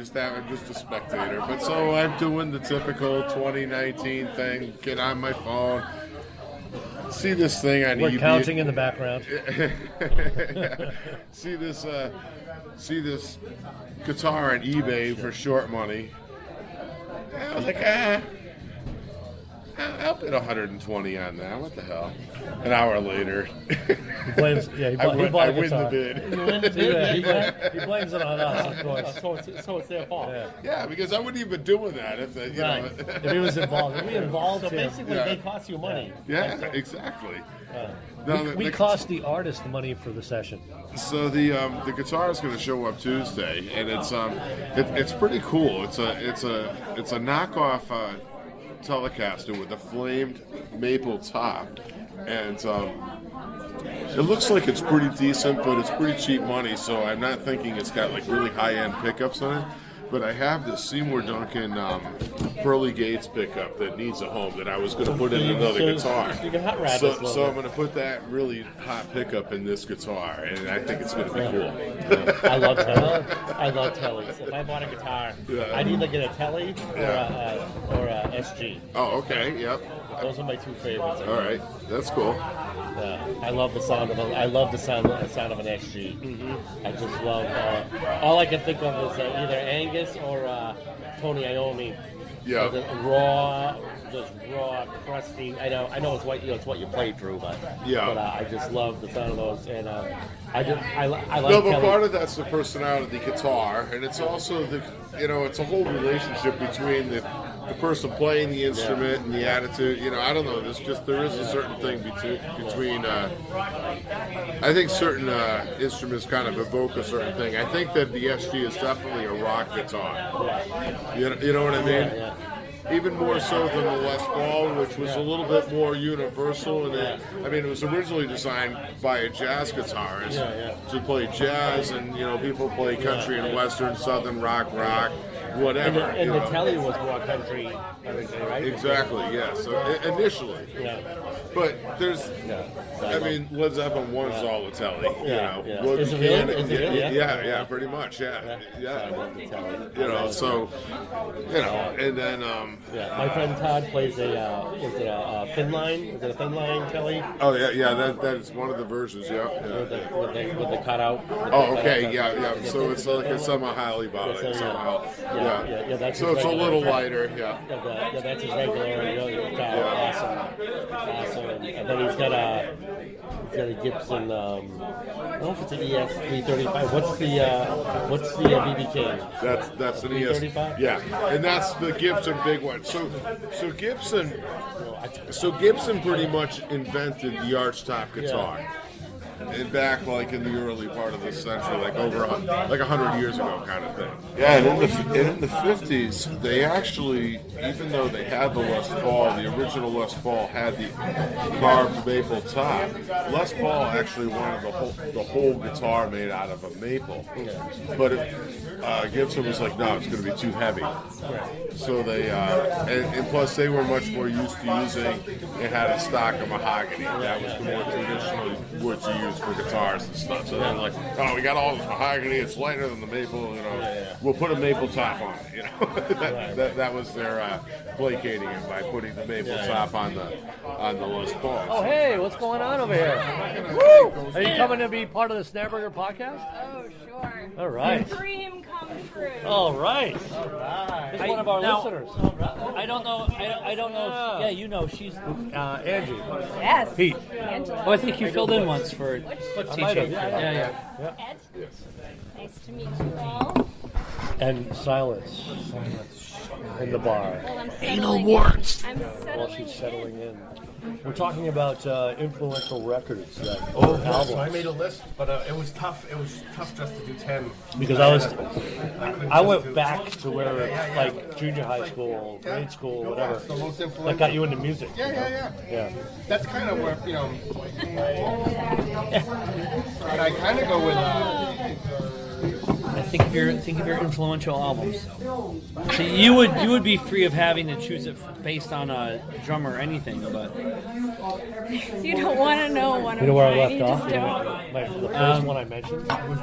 just a spectator. But so I'm doing the typical 2019 thing, get on my phone, see this thing on We're eBay. counting in the background. See this guitar on eBay for short money. I was like, I'll bid 120 on that. What the hell? An hour later, He blames, yeah, I he win bought a the guitar. bid. Yeah, he blames it on us, of course. so it's their fault. Yeah. Yeah, because I wouldn't even been doing that if they, you know. If he was involved, if we involved So him, basically, Yeah. they cost you money. Yeah, exactly. Now, we cost the artist money for the session. So the guitar is going to show up Tuesday, and it's pretty cool. It's a knockoff Telecaster with a flamed maple top, and it looks like it's pretty decent, but it's pretty cheap money. So I'm not thinking it's got like really high end pickups on it. But I have this Seymour Duncan Pearly Gates pickup that needs a home that I was going to put in another guitar. You can hot rod this So, a little so I'm bit. going to put that really hot pickup in this guitar, and I think it's going to be cool. I love telly. I love tellies. If I bought a guitar, Yeah. I'd either get a telly or a SG. Oh, okay, yep. Those are my two favorites. All right, that's cool. I love the sound of sound of an SG. Mm-hmm. I just love. All I can think of is either Angus or Tony Iommi. Yeah. The just raw, crusty. I know it's what it's what you play through, but Yeah. But I just love the sound of those, and I like. No, but Kelly. part of that's the personality of the guitar, and it's also it's a whole relationship between the person playing the instrument and the attitude. I don't know. There is a certain thing between. I think certain instruments kind of evoke a certain thing. I think that the SG is definitely a rock guitar. You know what I mean? Yeah. Even more so than the Les Paul, which was a little bit more universal. And it was originally designed by a jazz guitarist to play jazz, and people play country and western, southern rock, whatever. And you the know. telly was more country originally, right? Exactly, yeah. So initially, Yeah. but there's, Yeah. I mean, Led Zeppelin one's all the telly. Yeah, You know, yeah. Well, Is it Buchanan- really? Is it really? Yeah, pretty much. Yeah. I love the telly. You know, so and then Yeah, my friend Todd plays a is it a thin line? Is it a thin line telly oh yeah, that is one of the versions. Yeah. with the cutout? Oh, okay, yeah. So it's like a semi-highly body Yeah, so, somehow. yeah, that's So his it's a regular. little lighter. Yeah. Yeah, that's his regular. Awesome. And then he's got a Gibson. I don't know if it's an ES 335. What's the BB King? That's an ES. 335? Yeah, and that's the Gibson big one. So Gibson pretty much invented the archtop guitar. And back like in the early part of this century, like over 100 years ago, kind of thing. Yeah, and in the 50s, they actually, even though they had the Les Paul, the original Les Paul had the carved maple top. Les Paul actually wanted the whole guitar made out of a maple, but Gibson was like, no, it's going to be too heavy. So they and plus they were much more used to using. They had a stock of mahogany. That was the more traditional wood to use for guitars and stuff. So they're like, oh, we got all this mahogany. It's lighter than the maple. You know, we'll put a maple top on it. You know, that was their placating it by putting the maple top on the Les Paul. Oh, hey, what's going on over here? Woo! Are you coming to be part of the SnareBurger podcast? Oh, sure. All right. Dream come true. All right. It's one of our listeners. I don't know. I don't know. Yeah, you know, she's. Angie. Yes. Pete. Angela. Oh, I think you filled in once for might have, teaching. yeah. Ed. Nice to meet you all. And silence. In the bar. Well, I'm settling in. I'm settling While she's settling in. in. We're talking about influential records. So I made a list, but it was tough. It was tough just to do 10. Because I went back to where, like, junior high school, grade school, whatever. The most influential. That got you into music. Yeah. Yeah. That's kind of where, and I kind of go with, I think of your influential albums. So you would be free of having to choose it based on a drum or anything, but You don't want to know one of You know where I mine. left You off? just don't. The first one I mentioned was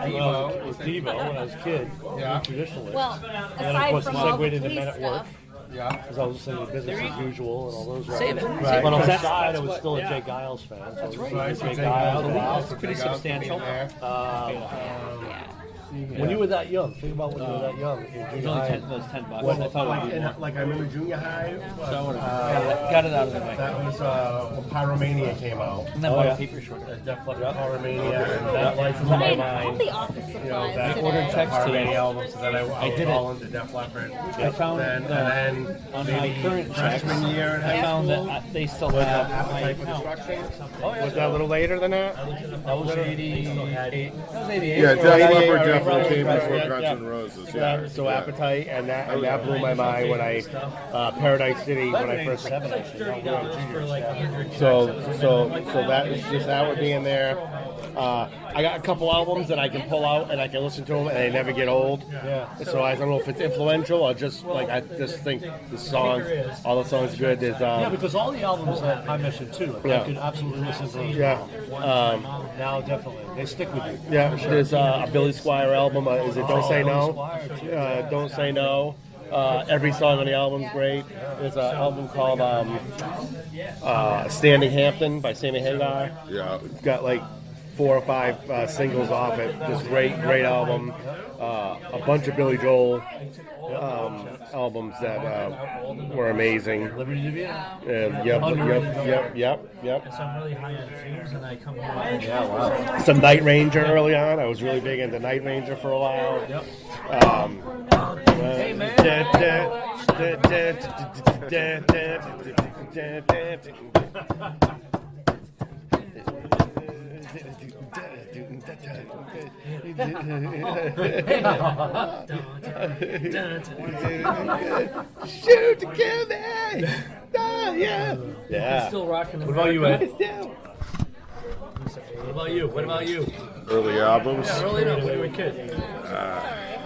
Devo when I was a kid. Yeah. Traditionally. Well, And then, of aside course, from it all segued the into police Men at Work. stuff, yeah. Because I was listening to Business as Usual and all those records. Save it. Right. When I was That's- inside, I that's was what- still a yeah. Jay Giles fan. So That's right. Right, Jay so Giles. That's pretty substantial. When you were that young, think about when you were that young. In It was junior only high. 10, those $10. I thought it would be more. Like I remember junior high. So I would've got it out of the way. That was when Pyromania came out. And then Oh, bought yeah. a paper shorter. Def Leppard Pyromania, and that life blew I my mean, all mind. the office supplies You know, that today. ordered text to you. Pyromania album, so then I did was it. all into Def Leppard. I found Then, that and then on my maybe current checks, freshman year in I high found school. that they still have my Appetite for account. Destruction. Was that a little later than that? That was 88. That was 88. Yeah, Def Leppard Right, definitely right, came right, before yeah, Guns yeah. N' Roses. Yeah, Yeah. so Appetite, and that blew my mind when I Paradise City when I first. So that is just that would be in there. I got a couple albums that I can pull out and I can listen to them and they never get old. Yeah. So I don't know if it's influential or just like I just think the songs, all the songs are good. There's Yeah, because all the albums that I mentioned too, like, Yeah. I could absolutely listen to those. yeah. Now, definitely. They stick with you. Yeah, there's a Billy Squire album. Is it Don't Say No? Squire, too. Don't Say No. Every song on the album's great. There's an album called Standing Hampton by Sammy Hagar. Yeah. It's got like 4 or 5 singles off it. Just great album. A bunch of Billy Joel albums that were amazing. Liberty to Vienna. Yep. So I'm really high on fumes, and I come home. Yeah, wow. Some Night Ranger early on. I was really big into Night Ranger for a while. Yep. Hey man. Shoot to kill me! Oh, yeah. Still rocking. What about you, Ed? What about you? What about you? Early albums. Early enough when you were a kid.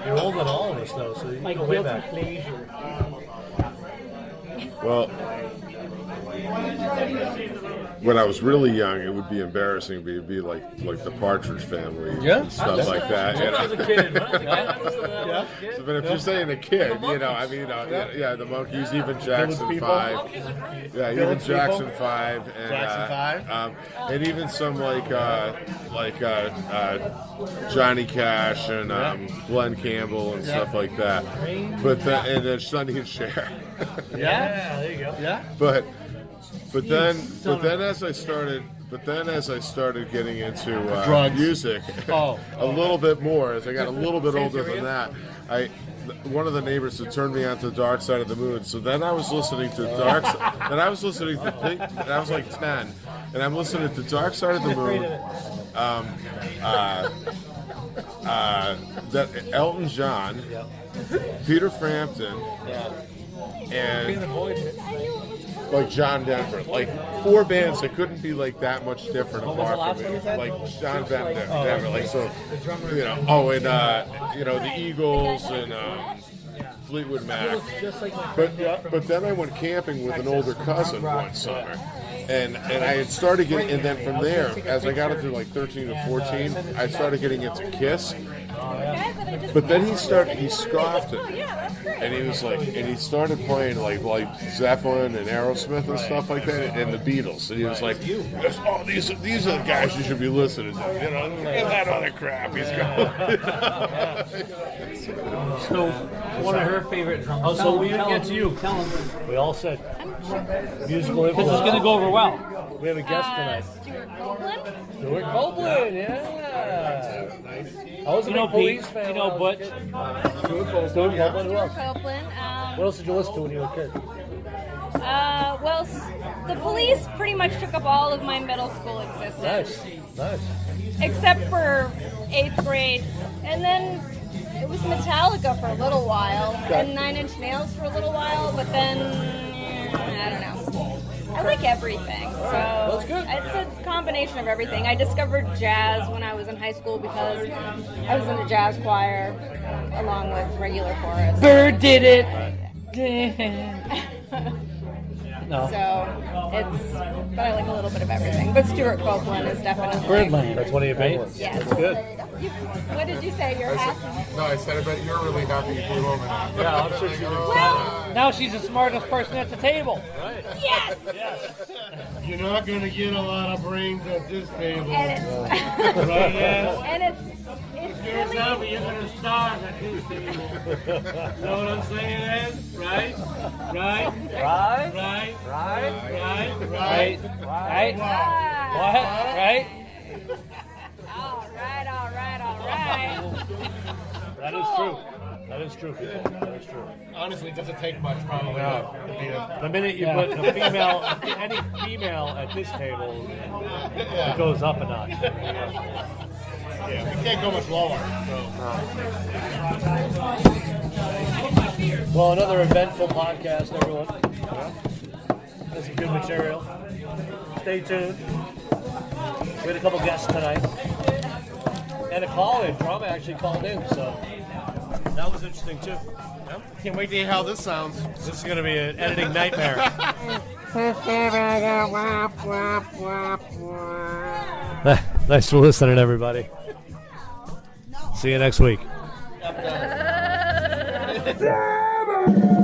You're older than all of us, though, so you My go way guilty back. pleasure. Well, when I was really young, it would be embarrassing, but it'd be like the Partridge Family and stuff like that. You know? As a kid, right? Yeah. So, but if you're saying a kid, you know, I mean, yeah, the Monkees, even Jackson People. 5, yeah, even Village Jackson People. 5, and Jackson 5? and even some like Johnny Cash and Glenn Campbell and stuff like that. But and then Sonny and Cher. Yeah, there you go. Yeah. But then as I started getting into Drugs. music, Oh. a little bit more as I got a little bit older than that, one of the neighbors had turned me on to Dark Side of the Moon. So then I was listening to Pink. And I was like 10, and I'm listening to Dark Side of the Moon. That Elton John, Peter Frampton, and like John Denver, like 4 bands that couldn't be like that much different apart from me. Like John Denver, like so, you know. Oh, and you know, the Eagles and Fleetwood Mac. But then I went camping with an older cousin one summer. And I had started getting, and then from there, as I got up to like 13 or 14, I started getting into Kiss. But then he scoffed it, and he was like, and he started playing like Zeppelin and Aerosmith and stuff like that, and the Beatles. And he was like, "Oh, these are the guys you should be listening to." You know, and that other crap he's going. So, one of her favorite drummers. Oh, so we didn't get to you. Tell him. We all said musical This influence. is going to go over well. We have a guest tonight. Stuart Copeland. Stuart Copeland, yeah. I was a You know big Police Pete, fan. you know when I was a Butch. kid. Stuart Copeland, who Stuart else? Copeland. What else did you listen to when you were a kid? Well, the Police pretty much took up all of my middle school existence. Nice. Except for 8th grade. And then it was Metallica for a little while. And 9 Inch Nails for a little while. But then, I don't know. I like everything. So good. it's a combination of everything. I discovered jazz when I was in high school because I was in a jazz choir along with regular chorus. Bird did it. No. So but I like a little bit of everything. But Stuart Copeland is definitely. Birdland. That's one of your favorites. Yes. That's good. What did you say? You're happy? No, I said I bet you're really happy you came over now. Yeah, I'm sure she's Well, Now she's the smartest person at the table. yes. You're not going to get a lot of brains at this table. And it's and it's really, You're gonna starve at this table. Know what I'm saying, Ed? Right? Right? Right? Right? Right? Right? Right? What? Right? all right. That is true. That is true, people. That is true. Honestly, it doesn't take much, probably. To be a, The minute you put a female, any female at this table, it goes up a notch. yeah, we can't go much lower. So. Well, another eventful podcast, everyone. That's some good material. Stay tuned. We had a couple guests tonight. And a call-in. Drama actually called in, so that was interesting too. Can't wait to hear how this sounds. This is going to be an editing nightmare. Thanks for listening, everybody. See you next week. SnareBurger!